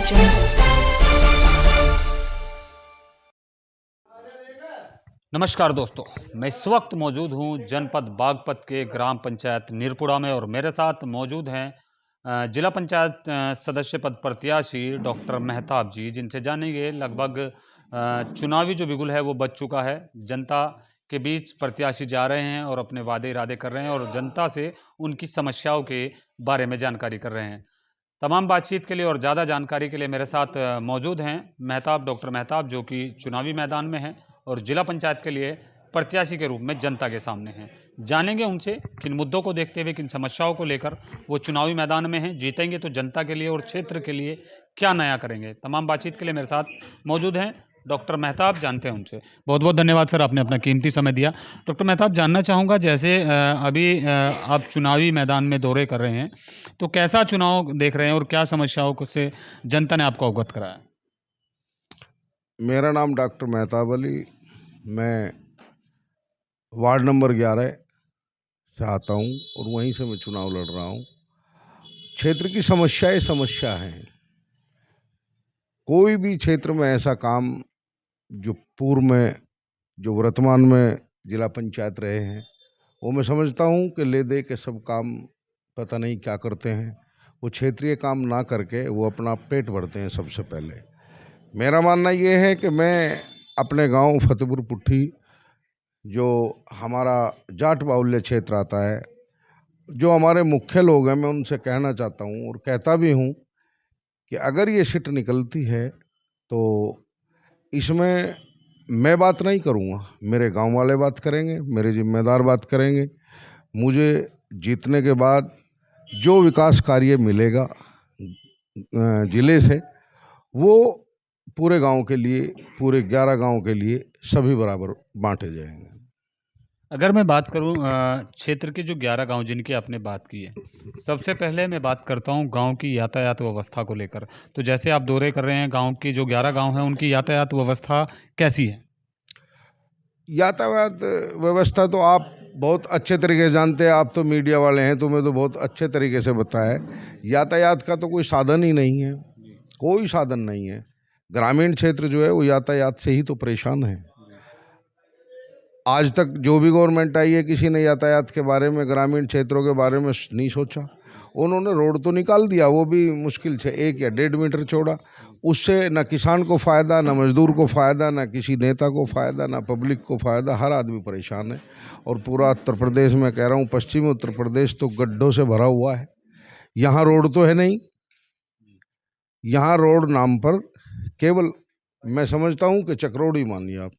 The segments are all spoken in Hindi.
jungle. नमस्कार दोस्तों, मैं इस वक्त मौजूद हूं जनपद बागपत के ग्राम पंचायत नीरपुरा में और मेरे साथ मौजूद हैं जिला पंचायत सदस्य पद प्रत्याशी डॉक्टर मेहताब जी, जिनसे जानेंगे लगभग चुनावी जो बिगुल है वो बच चुका है। जनता के बीच प्रत्याशी जा रहे हैं और अपने वादे इरादे कर रहे हैं और जनता से उनकी समस्याओं के बारे में जानकारी कर रहे हैं। तमाम बातचीत के लिए और ज़्यादा जानकारी के लिए मेरे साथ मौजूद हैं डॉक्टर मेहताब, जो कि चुनावी मैदान में हैं और जिला पंचायत के लिए प्रत्याशी के रूप में जनता के सामने हैं। जानेंगे उनसे किन मुद्दों को देखते हुए, किन समस्याओं को लेकर वो चुनावी मैदान में हैं, जीतेंगे तो जनता के लिए और क्षेत्र के लिए क्या नया करेंगे। तमाम बातचीत के लिए मेरे साथ मौजूद हैं डॉक्टर मेहताब, जानते हैं उनसे। बहुत बहुत धन्यवाद सर, आपने अपना कीमती समय दिया। डॉक्टर मेहताब, जानना चाहूँगा, जैसे अभी आप चुनावी मैदान में दौरे कर रहे हैं, तो कैसा चुनाव देख रहे हैं और क्या समस्याओं से जनता ने आपको अवगत कराया? मेरा नाम डॉक्टर मेहताब अली, मैं वार्ड नंबर 11 से आता हूँ और वहीं से मैं चुनाव लड़ रहा हूँ। क्षेत्र की समस्या हैं। कोई भी क्षेत्र में ऐसा काम जो पूर्व में, जो वर्तमान में जिला पंचायत रहे हैं, वो मैं समझता हूँ कि ले दे के सब काम पता नहीं क्या करते हैं। वो क्षेत्रीय काम ना करके वो अपना पेट भरते हैं सबसे पहले। मेरा मानना ये है कि मैं अपने गांव फतेहपुर पुट्ठी, जो हमारा जाट बाहुल्य क्षेत्र आता है, जो हमारे मुख्य लोग हैं, मैं उनसे कहना चाहता हूँ और कहता भी हूँ कि अगर ये सीट निकलती है तो इसमें मैं बात नहीं करूँगा, मेरे गांव वाले बात करेंगे, मेरे जिम्मेदार बात करेंगे। मुझे जीतने के बाद जो विकास कार्य मिलेगा जिले से, वो पूरे गांव के लिए, पूरे 11 गांव के लिए सभी बराबर बांटे जाएंगे। अगर मैं बात करूं क्षेत्र के जो 11 गांव जिनकी आपने बात की है, सबसे पहले मैं बात करता हूं गांव की यातायात व्यवस्था को लेकर। तो जैसे आप दौरे कर रहे हैं, गांव की जो 11 गांव हैं उनकी यातायात व्यवस्था कैसी है? यातायात व्यवस्था तो आप बहुत अच्छे तरीके से जानते हैं, आप तो मीडिया वाले हैं, तुम्हें तो बहुत अच्छे तरीके से बताया। यातायात का तो कोई साधन ही नहीं है, कोई साधन नहीं है। ग्रामीण क्षेत्र जो है वो यातायात से ही तो परेशान है। आज तक जो भी गवर्नमेंट आई है, किसी ने यातायात के बारे में, ग्रामीण क्षेत्रों के बारे में नहीं सोचा। उन्होंने रोड तो निकाल दिया, वो भी मुश्किल से 1 या 1.5 मीटर चौड़ा। उससे न किसान को फ़ायदा, न मजदूर को फ़ायदा, न किसी नेता को फ़ायदा, न पब्लिक को फ़ायदा। हर आदमी परेशान है। और पूरा उत्तर प्रदेश में कह रहा हूँ, पश्चिमी उत्तर प्रदेश तो गड्ढों से भरा हुआ है। यहाँ रोड तो है नहीं, यहाँ रोड नाम पर केवल मैं समझता हूँ कि चक्रोड़ी मानिए आप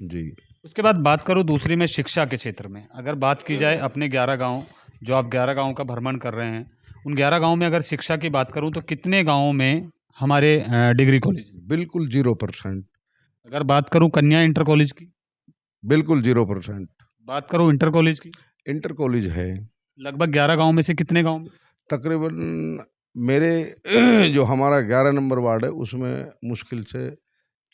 जी। उसके बाद बात करूं दूसरी में शिक्षा के क्षेत्र में। अगर बात की जाए अपने 11 गांव, जो आप 11 गांव का भ्रमण कर रहे हैं, उन 11 गांव में अगर शिक्षा की बात करूं तो कितने गांवों में हमारे डिग्री कॉलेज? बिल्कुल 0%। अगर बात करूं कन्या इंटर कॉलेज की? बिल्कुल 0%। बात करूं इंटर कॉलेज की? इंटर कॉलेज है। लगभग 11 गांव में से कितने गांव में? तकरीबन मेरे जो हमारा 11 नंबर वार्ड है, उसमें मुश्किल से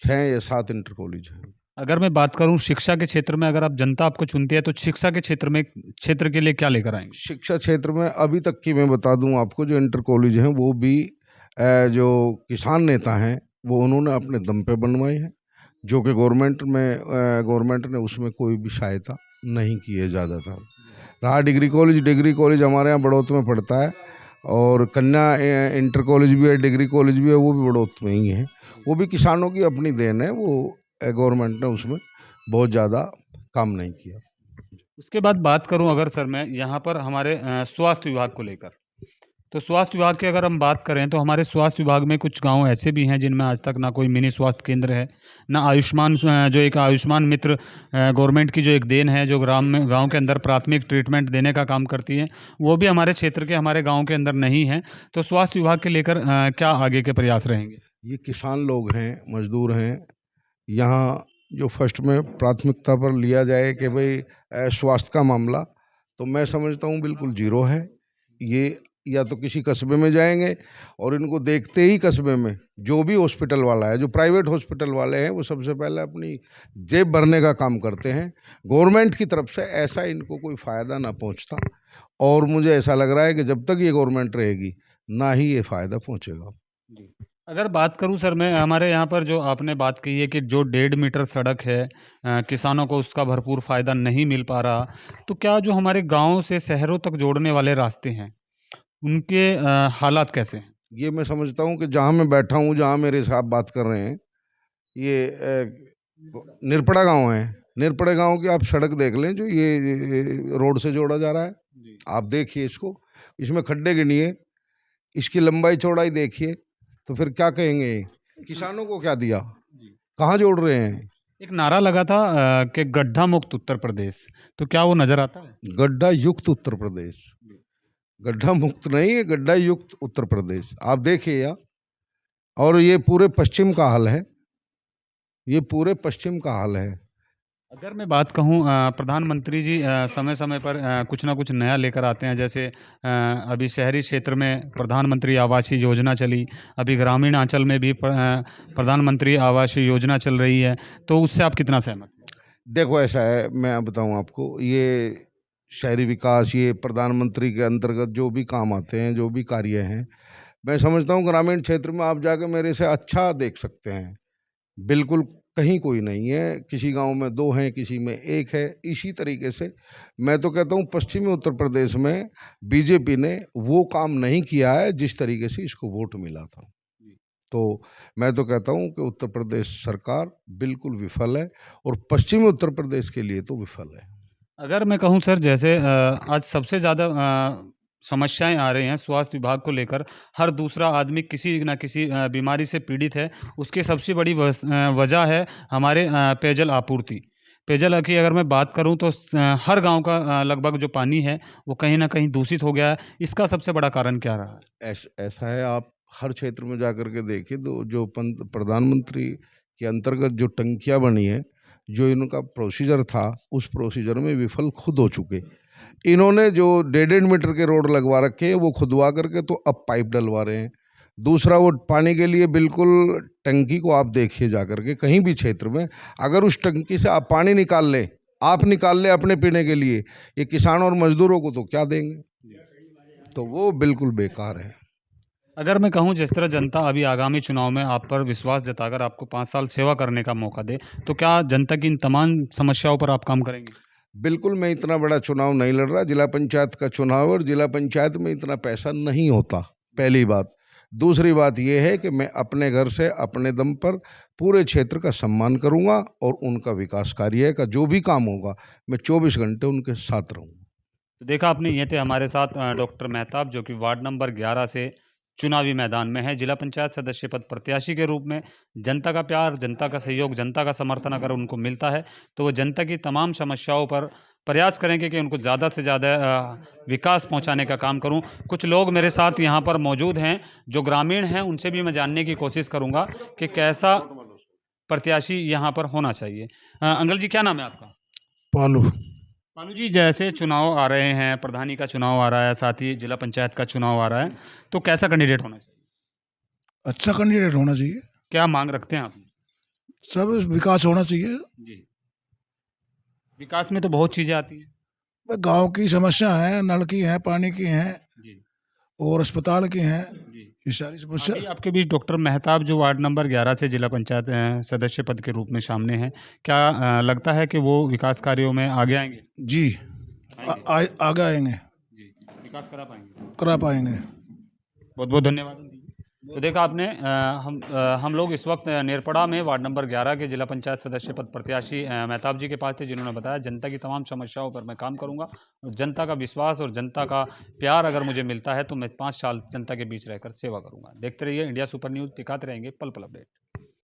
6 या 7 इंटर कॉलेज है। अगर मैं बात करूं शिक्षा के क्षेत्र में, अगर आप जनता आपको चुनती है तो शिक्षा के क्षेत्र के लिए क्या लेकर आएंगे? शिक्षा क्षेत्र में अभी तक की मैं बता दूं आपको, जो इंटर कॉलेज हैं वो भी जो किसान नेता हैं वो उन्होंने अपने दम पे बनवाए हैं, जो कि गवर्नमेंट ने उसमें कोई भी सहायता नहीं की है ज़्यादातर। रहा डिग्री कॉलेज हमारे यहाँ बड़ौत में पड़ता है, और कन्या इंटर कॉलेज भी है, डिग्री कॉलेज भी है, वो भी बड़ौत में ही है। वो भी किसानों की अपनी देन है, वो गवर्नमेंट ने उसमें बहुत ज़्यादा काम नहीं किया। उसके बाद बात करूं अगर सर मैं यहाँ पर हमारे स्वास्थ्य विभाग को लेकर, तो स्वास्थ्य विभाग की अगर हम बात करें तो हमारे स्वास्थ्य विभाग में कुछ गांव ऐसे भी हैं जिनमें आज तक ना कोई मिनी स्वास्थ्य केंद्र है, ना आयुष्मान, जो एक आयुष्मान मित्र गवर्नमेंट की जो एक देन है, जो गांव के अंदर प्राथमिक ट्रीटमेंट देने का काम करती है, वो भी हमारे क्षेत्र के, हमारे गाँव के अंदर नहीं है। तो स्वास्थ्य विभाग के लेकर क्या आगे के प्रयास रहेंगे? ये किसान लोग हैं, मजदूर हैं। यहाँ जो फर्स्ट में प्राथमिकता पर लिया जाए कि भाई स्वास्थ्य का मामला, तो मैं समझता हूँ बिल्कुल 0 है। ये या तो किसी कस्बे में जाएंगे, और इनको देखते ही कस्बे में जो भी हॉस्पिटल वाला है, जो प्राइवेट हॉस्पिटल वाले हैं, वो सबसे पहले अपनी जेब भरने का काम करते हैं। गवर्नमेंट की तरफ से ऐसा इनको कोई फ़ायदा ना पहुंचता, और मुझे ऐसा लग रहा है कि जब तक ये गवर्नमेंट रहेगी ना ही ये फ़ायदा पहुंचेगा। अगर बात करूं सर मैं, हमारे यहाँ पर जो आपने बात कही है कि जो 1.5 मीटर सड़क है, किसानों को उसका भरपूर फ़ायदा नहीं मिल पा रहा, तो क्या जो हमारे गाँव से शहरों तक जोड़ने वाले रास्ते हैं, उनके हालात कैसे हैं? ये मैं समझता हूँ कि जहाँ मैं बैठा हूँ, जहाँ मेरे साहब बात कर रहे हैं, ये निरपड़ा गांव है। निरपड़े गांव की आप सड़क देख लें, जो ये रोड से जोड़ा जा रहा है। जी। आप देखिए इसको, इसमें खड्डे गिनिए, इसकी लंबाई चौड़ाई देखिए, तो फिर क्या कहेंगे? किसानों को क्या दिया? जी। कहाँ जोड़ रहे हैं? एक नारा लगा था कि गड्ढा मुक्त उत्तर प्रदेश, तो क्या वो नज़र आता है? गड्ढा युक्त उत्तर प्रदेश। जी। गड्ढा मुक्त नहीं है, गड्ढा युक्त उत्तर प्रदेश। आप देखिए यहाँ, और ये पूरे पश्चिम का हाल है, ये पूरे पश्चिम का हाल है। अगर मैं बात कहूँ, प्रधानमंत्री जी समय-समय पर कुछ ना कुछ नया लेकर आते हैं, जैसे अभी शहरी क्षेत्र में प्रधानमंत्री आवासीय योजना चली, अभी ग्रामीण आंचल में भी प्रधानमंत्री आवासीय योजना चल रही है, तो उससे आप कितना सहमत हैं? देखो ऐसा है, मैं बताऊं आपको, ये शहरी विकास, ये प्रधानमंत्री के अंतर्गत जो भी काम आते हैं, जो भी कार्य हैं, मैं समझता हूँ ग्रामीण क्षेत्र में आप जाके मेरे से अच्छा देख सकते हैं। बिल्कुल कहीं कोई नहीं है, किसी गांव में 2 हैं, किसी में 1 है। इसी तरीके से मैं तो कहता हूँ पश्चिमी उत्तर प्रदेश में बीजेपी ने वो काम नहीं किया है जिस तरीके से इसको वोट मिला था। जी। तो मैं तो कहता हूँ कि उत्तर प्रदेश सरकार बिल्कुल विफल है, और पश्चिमी उत्तर प्रदेश के लिए तो विफल है। अगर मैं कहूँ सर, जैसे आज सबसे ज़्यादा समस्याएँ आ रही हैं स्वास्थ्य विभाग को लेकर, हर दूसरा आदमी किसी न किसी बीमारी से पीड़ित है। उसकी सबसे बड़ी वजह है हमारे पेयजल आपूर्ति। पेयजल की अगर मैं बात करूँ तो हर गाँव का लगभग जो पानी है, वो कहीं न कहीं दूषित हो गया है। इसका सबसे बड़ा कारण क्या रहा है? ऐसा है, आप हर क्षेत्र में जाकर के देखिए, तो जो प्रधानमंत्री के अंतर्गत जो टंकियाँ बनी है, जो इनका प्रोसीजर था, उस प्रोसीजर में विफल खुद हो चुके। इन्होंने जो 1.5 मीटर के रोड लगवा रखे हैं, वो खुदवा करके तो अब पाइप डलवा रहे हैं। दूसरा, वो पानी के लिए बिल्कुल टंकी को आप देखिए जा करके, कहीं भी क्षेत्र में अगर उस टंकी से आप पानी निकाल लें, आप निकाल लें अपने पीने के लिए, ये किसान और मजदूरों को तो क्या देंगे? तो वो बिल्कुल बेकार है। अगर मैं कहूँ, जिस तरह जनता अभी आगामी चुनाव में आप पर विश्वास जताकर आपको 5 साल सेवा करने का मौका दे, तो क्या जनता की इन तमाम समस्याओं पर आप काम करेंगे? बिल्कुल, मैं इतना बड़ा चुनाव नहीं लड़ रहा, जिला पंचायत का चुनाव, और जिला पंचायत में इतना पैसा नहीं होता, पहली बात। दूसरी बात ये है कि मैं अपने घर से अपने दम पर पूरे क्षेत्र का सम्मान करूंगा, और उनका विकास कार्य का जो भी काम होगा, मैं 24 घंटे उनके साथ रहूँगा। तो देखा आपने, ये थे हमारे साथ डॉक्टर मेहताब, जो कि वार्ड नंबर 11 से चुनावी मैदान में है, जिला पंचायत सदस्य पद प्रत्याशी के रूप में। जनता का प्यार, जनता का सहयोग, जनता का समर्थन अगर उनको मिलता है, तो वो जनता की तमाम समस्याओं पर प्रयास करेंगे कि उनको ज़्यादा से ज़्यादा विकास पहुंचाने का काम करूं। कुछ लोग मेरे साथ यहाँ पर मौजूद हैं जो ग्रामीण हैं, उनसे भी मैं जानने की कोशिश करूँगा कि कैसा प्रत्याशी यहाँ पर होना चाहिए। अंकल जी, क्या नाम है आपका? पालू। पालू जी, जैसे चुनाव आ रहे हैं, प्रधानी का चुनाव आ रहा है, साथ ही जिला पंचायत का चुनाव आ रहा है, तो कैसा कैंडिडेट होना चाहिए? अच्छा कैंडिडेट होना चाहिए। क्या मांग रखते हैं आप? सब विकास होना चाहिए। जी। विकास में तो बहुत चीज़ें आती हैं। गांव की समस्या है, नल की है, पानी की है, जी। और अस्पताल की है। जी। ये सारी समस्या। अभी आपके बीच डॉक्टर मेहताब, जो वार्ड नंबर 11 से जिला पंचायत सदस्य पद के रूप में सामने हैं, क्या लगता है कि वो विकास कार्यों में आगे आएंगे? जी। आएंगे। आगे आएंगे, जी। विकास करा पाएंगे? करा पाएंगे। बहुत बहुत धन्यवाद। तो देखा आपने, हम लोग इस वक्त नेरपड़ा में वार्ड नंबर 11 के जिला पंचायत सदस्य पद प्रत्याशी मेहताब जी के पास थे, जिन्होंने बताया जनता की तमाम समस्याओं पर मैं काम करूंगा, और जनता का विश्वास और जनता का प्यार अगर मुझे मिलता है तो मैं 5 साल जनता के बीच रहकर सेवा करूंगा। देखते रहिए इंडिया सुपर न्यूज़, दिखाते रहेंगे पल पल अपडेट।